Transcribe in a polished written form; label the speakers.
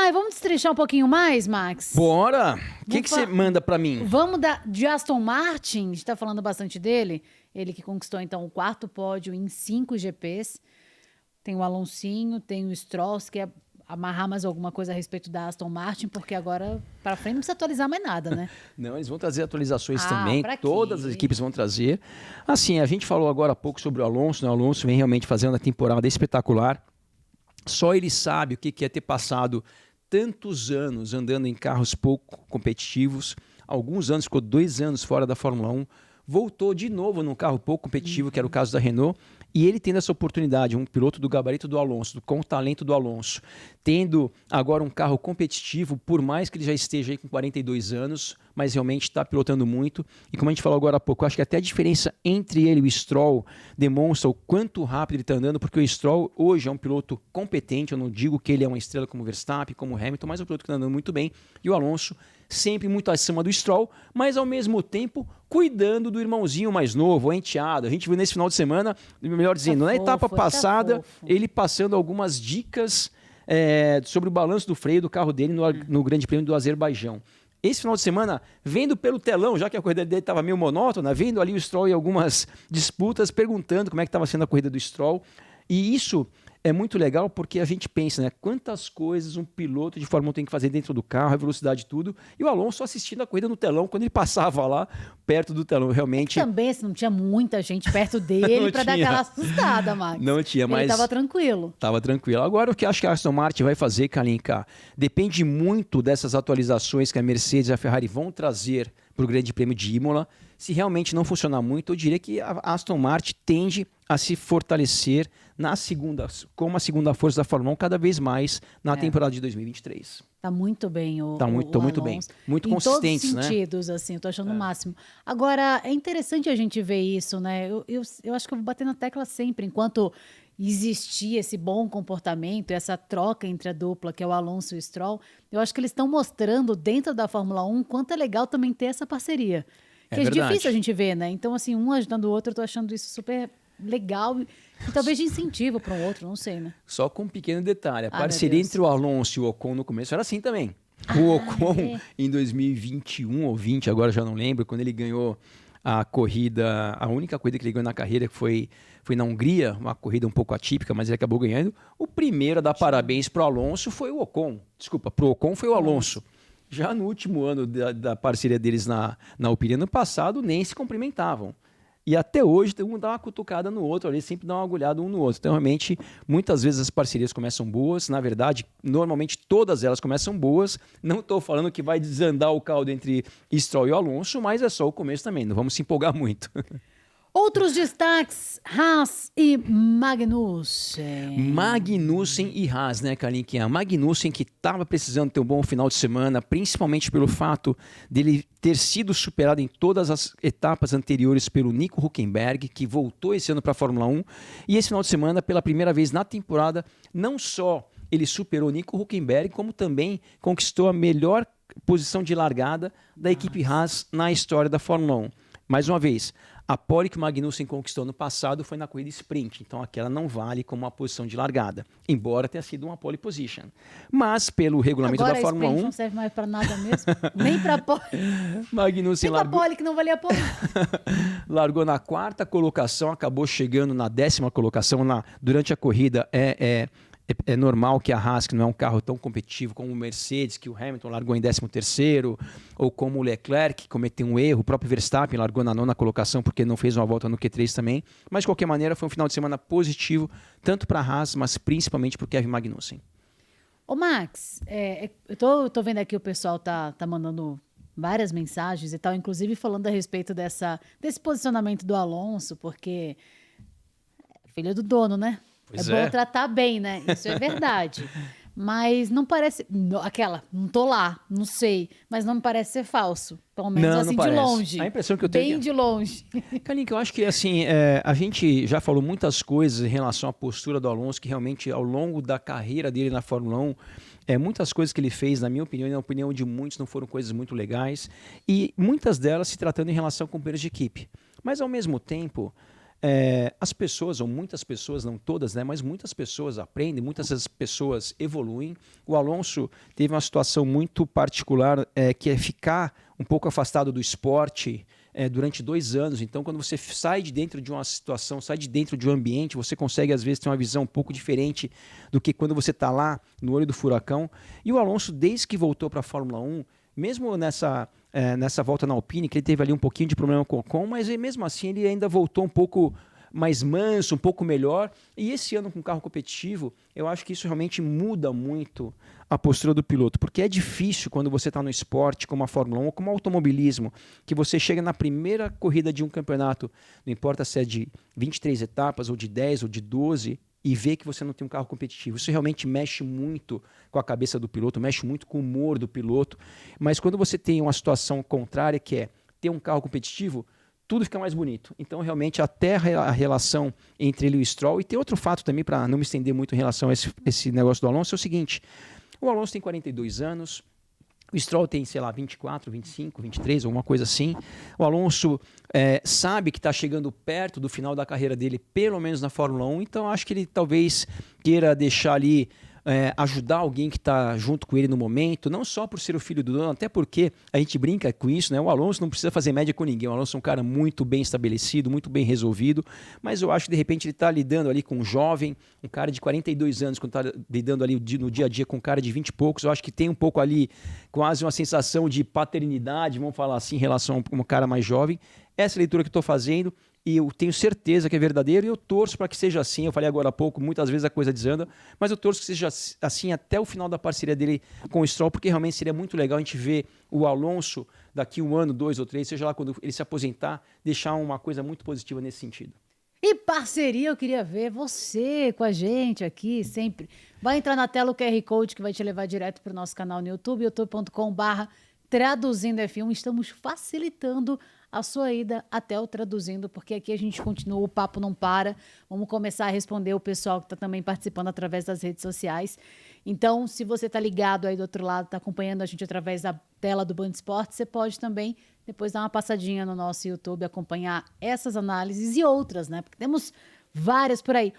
Speaker 1: Ai, vamos destrinchar um pouquinho mais, Max?
Speaker 2: Bora! O que você manda pra mim?
Speaker 1: Vamos de Aston Martin, a gente tá falando bastante dele. Ele que conquistou, então, o 4º pódio em 5 GPs. Tem o Alonsinho, tem o Stroll, que quer amarrar mais alguma coisa a respeito da Aston Martin, porque agora para frente não precisa atualizar mais nada, né?
Speaker 2: Não, eles vão trazer atualizações também,
Speaker 1: pra
Speaker 2: todas
Speaker 1: quê?
Speaker 2: as equipes vão trazer. Assim, a gente falou agora há pouco sobre o Alonso, né? O Alonso vem realmente fazendo uma temporada espetacular. Só ele sabe o que é ter passado tantos anos andando em carros pouco competitivos. Alguns anos, ficou 2 anos fora da Fórmula 1. Voltou de novo num carro pouco competitivo, que era o caso da Renault. E ele tendo essa oportunidade, um piloto do gabarito do Alonso, com o talento do Alonso, tendo agora um carro competitivo, por mais que ele já esteja aí com 42 anos, mas realmente está pilotando muito. E como a gente falou agora há pouco, eu acho que até a diferença entre ele e o Stroll demonstra o quanto rápido ele está andando, porque o Stroll hoje é um piloto competente, eu não digo que ele é uma estrela como Verstappen, como Hamilton, mas é um piloto que está andando muito bem. E o Alonso sempre muito acima do Stroll, mas ao mesmo tempo cuidando do irmãozinho mais novo, o enteado. A gente viu nesse final de semana, melhor dizendo, na etapa passada, ele passando algumas dicas sobre o balanço do freio do carro dele no Grande Prêmio do Azerbaijão. Esse final de semana, vendo pelo telão, já que a corrida dele estava meio monótona, vendo ali o Stroll em algumas disputas, perguntando como é que estava sendo a corrida do Stroll. E isso é muito legal porque a gente pensa, né? Quantas coisas um piloto de Fórmula 1 tem que fazer dentro do carro, a velocidade e tudo. E o Alonso assistindo a corrida no telão, quando ele passava lá perto do telão, realmente...
Speaker 1: Também, se não tinha muita gente perto dele para dar aquela assustada, Max.
Speaker 2: Não tinha, mas...
Speaker 1: Ele estava tranquilo.
Speaker 2: Estava tranquilo. Agora, o que acho que a Aston Martin vai fazer, Kalinka, depende muito dessas atualizações que a Mercedes e a Ferrari vão trazer para o Grande Prêmio de Imola. Se realmente não funcionar muito, eu diria que a Aston Martin tende a se fortalecer como a segunda força da Fórmula 1 cada vez mais na temporada de 2023.
Speaker 1: Tá muito bem o
Speaker 2: muito bem. Muito consistentes, né?
Speaker 1: Em todos os sentidos, assim, eu tô achando o máximo. Agora, é interessante a gente ver isso, né? Eu acho que eu vou bater na tecla sempre, enquanto existir esse bom comportamento, essa troca entre a dupla, que é o Alonso e o Stroll, eu acho que eles estão mostrando dentro da Fórmula 1 quanto é legal também ter essa parceria. Que é difícil a gente ver, né? Então, assim, um ajudando o outro, eu tô achando isso super legal e talvez de incentivo para um outro, não sei, né?
Speaker 2: Só com um pequeno detalhe, a parceria entre o Alonso e o Ocon no começo era assim também. O Ocon, em 2021 ou 20, agora já não lembro, quando ele ganhou a corrida, a única corrida que ele ganhou na carreira, que foi na Hungria, uma corrida um pouco atípica, mas ele acabou ganhando. O primeiro a dar parabéns para o Alonso foi o Ocon. Desculpa, para o Ocon foi o Alonso. Já no último ano da parceria deles na Alpine, ano passado, nem se cumprimentavam. E até hoje, um dá uma cutucada no outro, ali sempre dá uma agulhada um no outro. Então, realmente, muitas vezes as parcerias começam boas. Na verdade, normalmente todas elas começam boas. Não estou falando que vai desandar o caldo entre Stroll e Alonso, mas é só o começo também. Não vamos se empolgar muito.
Speaker 1: Outros destaques, Haas e Magnussen.
Speaker 2: Magnussen e Haas, né, Kalinka? Magnussen que estava precisando ter um bom final de semana, principalmente pelo fato dele ter sido superado em todas as etapas anteriores pelo Nico Hülkenberg, que voltou esse ano para a Fórmula 1. E esse final de semana, pela primeira vez na temporada, não só ele superou Nico Hülkenberg, como também conquistou a melhor posição de largada da equipe Haas na história da Fórmula 1. Mais uma vez, a pole que o Magnussen conquistou no passado foi na corrida sprint, então aquela não vale como uma posição de largada, embora tenha sido uma pole position. Mas pelo regulamento
Speaker 1: agora
Speaker 2: da Fórmula 1...
Speaker 1: Agora a sprint não serve mais para nada mesmo, nem para pole.
Speaker 2: Magnussen
Speaker 1: nem para pole que não valia a pole.
Speaker 2: Largou na 4ª colocação, acabou chegando na 10ª colocação durante a corrida. É normal que a Haas, que não é um carro tão competitivo como o Mercedes, que o Hamilton largou em 13º, ou como o Leclerc, que cometeu um erro, o próprio Verstappen largou na 9ª colocação porque não fez uma volta no Q3 também. Mas, de qualquer maneira, foi um final de semana positivo, tanto para a Haas, mas principalmente para o Kevin Magnussen.
Speaker 1: Ô Max, eu tô vendo aqui o pessoal tá mandando várias mensagens e tal, inclusive falando a respeito desse posicionamento do Alonso, porque é filho do dono, né?
Speaker 2: Pois
Speaker 1: bom tratar bem, né? Isso é verdade. Mas não parece... não tô lá, não sei. Mas não me parece ser falso. Pelo menos
Speaker 2: não,
Speaker 1: assim,
Speaker 2: não
Speaker 1: de
Speaker 2: parece.
Speaker 1: longe.
Speaker 2: A impressão que eu tenho...
Speaker 1: Bem de longe.
Speaker 2: Kalinka, eu acho que assim, a gente já falou muitas coisas em relação à postura do Alonso, que realmente ao longo da carreira dele na Fórmula 1, muitas coisas que ele fez, na minha opinião e na opinião de muitos, não foram coisas muito legais. E muitas delas se tratando em relação com companheiros de equipe. Mas ao mesmo tempo... as pessoas, ou muitas pessoas, não todas, né, mas muitas pessoas aprendem, muitas das pessoas evoluem. O Alonso teve uma situação muito particular, que é ficar um pouco afastado do esporte durante 2 anos. Então, quando você sai de dentro de uma situação, sai de dentro de um ambiente, você consegue, às vezes, ter uma visão um pouco diferente do que quando você está lá no olho do furacão. E o Alonso, desde que voltou para a Fórmula 1, mesmo nessa volta na Alpine, que ele teve ali um pouquinho de problema com o Ocon, mas mesmo assim ele ainda voltou um pouco mais manso, um pouco melhor. E esse ano com carro competitivo, eu acho que isso realmente muda muito a postura do piloto, porque é difícil quando você está no esporte, como a Fórmula 1 ou como o automobilismo, que você chega na primeira corrida de um campeonato, não importa se é de 23 etapas, ou de 10, ou de 12, e ver que você não tem um carro competitivo. Isso realmente mexe muito com a cabeça do piloto, mexe muito com o humor do piloto. Mas quando você tem uma situação contrária, que é ter um carro competitivo, tudo fica mais bonito. Então, realmente, até a relação entre ele e o Stroll. E tem outro fato também, para não me estender muito em relação a esse negócio do Alonso, é o seguinte: o Alonso tem 42 anos, o Stroll tem, sei lá, 24, 25, 23, alguma coisa assim. O Alonso sabe que está chegando perto do final da carreira dele, pelo menos na Fórmula 1, então acho que ele talvez queira deixar ali, ajudar alguém que está junto com ele no momento, não só por ser o filho do dono, até porque a gente brinca com isso, né? O Alonso não precisa fazer média com ninguém. O Alonso é um cara muito bem estabelecido, muito bem resolvido, mas eu acho que de repente ele está lidando ali com um jovem, um cara de 42 anos, quando está lidando ali no dia a dia com um cara de 20 e poucos, eu acho que tem um pouco ali quase uma sensação de paternidade, vamos falar assim, em relação a um cara mais jovem. Essa leitura que eu estou fazendo, e eu tenho certeza que é verdadeiro, e eu torço para que seja assim. Eu falei agora há pouco, muitas vezes a coisa desanda, mas eu torço que seja assim até o final da parceria dele com o Stroll, porque realmente seria muito legal a gente ver o Alonso daqui 1 ano, 2 ou 3, seja lá quando ele se aposentar, deixar uma coisa muito positiva nesse sentido.
Speaker 1: E parceria, eu queria ver você com a gente aqui sempre. Vai entrar na tela o QR Code que vai te levar direto para o nosso canal no YouTube, youtube.com/traduzindo F1. Estamos facilitando a sua ida até o Traduzindo, porque aqui a gente continua, o papo não para. Vamos começar a responder o pessoal que está também participando através das redes sociais. Então, se você está ligado aí do outro lado, está acompanhando a gente através da tela do Band Esportes, você pode também depois dar uma passadinha no nosso YouTube, acompanhar essas análises e outras, né? Porque temos várias por aí.